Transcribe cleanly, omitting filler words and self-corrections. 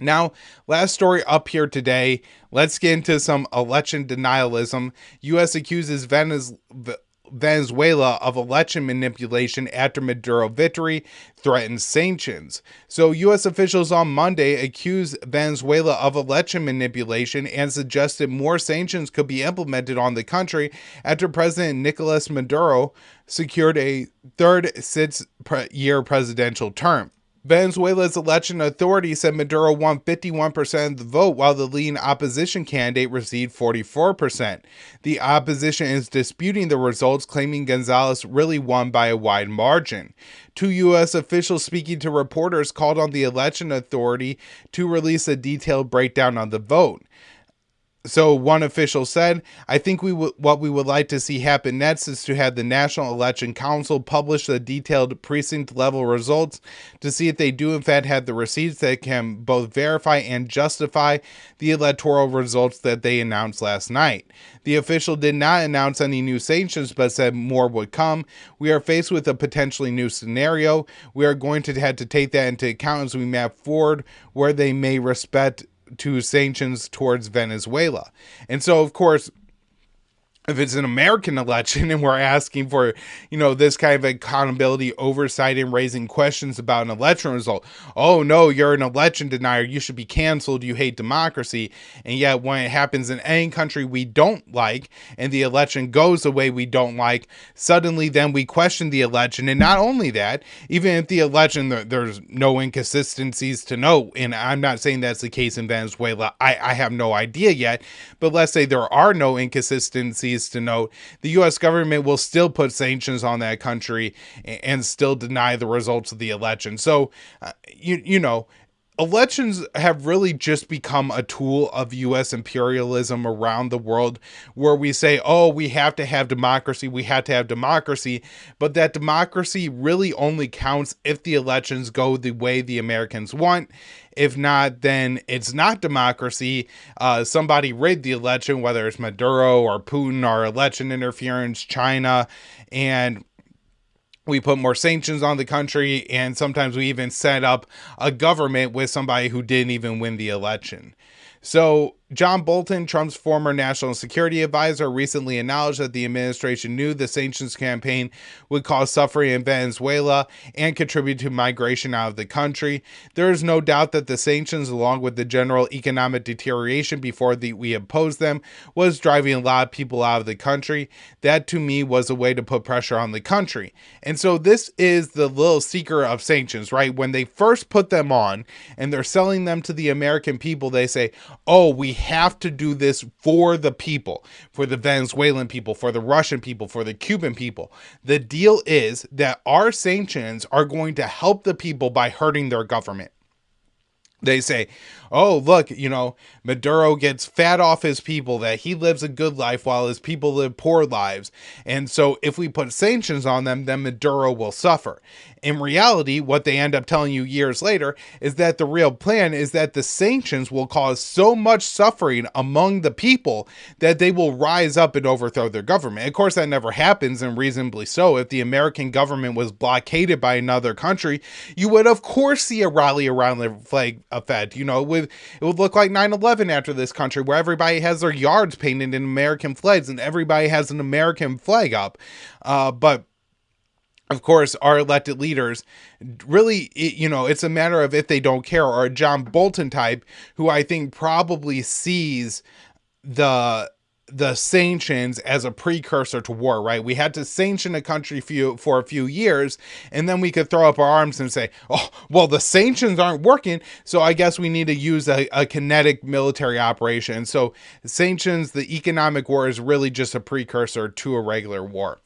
Now, last story up here today. Let's get into some election denialism. U.S. accuses Venezuela of election manipulation after Maduro victory, threatens sanctions. So, U.S. officials on Monday accused Venezuela of election manipulation and suggested more sanctions could be implemented on the country after President Nicolas Maduro secured a third 6-year presidential term. Venezuela's election authority said Maduro won 51% of the vote, while the leading opposition candidate received 44%. The opposition is disputing the results, claiming Gonzalez really won by a wide margin. Two U.S. officials speaking to reporters called on the election authority to release a detailed breakdown of the vote. So one official said, I think what we would like to see happen next is to have the National Election Council publish the detailed precinct level results to see if they do in fact have the receipts that can both verify and justify the electoral results that they announced last night. The official did not announce any new sanctions, but said more would come. We are faced with a potentially new scenario. We are going to have to take that into account as we map forward where they may respect to sanctions towards Venezuela. And so, of course, if it's an American election and we're asking for, this kind of accountability, oversight, and raising questions about an election result, oh no, you're an election denier, you should be canceled, you hate democracy. And yet when it happens in any country we don't like and the election goes the way we don't like, suddenly then we question the election. And not only that, even if the election, there's no inconsistencies to note, and I'm not saying that's the case in Venezuela, I have no idea yet, but let's say there are no inconsistencies to note, the U.S. government will still put sanctions on that country and still deny the results of the election. So, elections have really just become a tool of U.S. imperialism around the world, where we say, oh, we have to have democracy, but that democracy really only counts if the elections go the way the Americans want. If not, then it's not democracy. Somebody rigged the election, whether it's Maduro or Putin or election interference, China, and we put more sanctions on the country, and sometimes we even set up a government with somebody who didn't even win the election. So John Bolton, Trump's former national security advisor, recently acknowledged that the administration knew the sanctions campaign would cause suffering in Venezuela and contribute to migration out of the country. There is no doubt that the sanctions, along with the general economic deterioration before we imposed them, was driving a lot of people out of the country. That, to me, was a way to put pressure on the country. And so this is the little secret of sanctions, right? When they first put them on and they're selling them to the American people, they say, oh, we have to do this for the people, for the Venezuelan people, for the Russian people, for the Cuban people. The deal is that our sanctions are going to help the people by hurting their government. They say, oh, look, Maduro gets fat off his people, that he lives a good life while his people live poor lives. And so if we put sanctions on them, then Maduro will suffer. In reality, what they end up telling you years later is that the real plan is that the sanctions will cause so much suffering among the people that they will rise up and overthrow their government. Of course, that never happens, and reasonably so. If the American government was blockaded by another country, you would, of course, see a rally around the flag effect. It would look like 9/11 after this country, where everybody has their yards painted in American flags and everybody has an American flag up. But of course, our elected leaders really, it's a matter of if they don't care, or a John Bolton type who I think probably sees the sanctions as a precursor to war, right? We had to sanction a country for a few years, and then we could throw up our arms and say, oh, well, the sanctions aren't working, so I guess we need to use a kinetic military operation. So sanctions, the economic war, is really just a precursor to a regular war.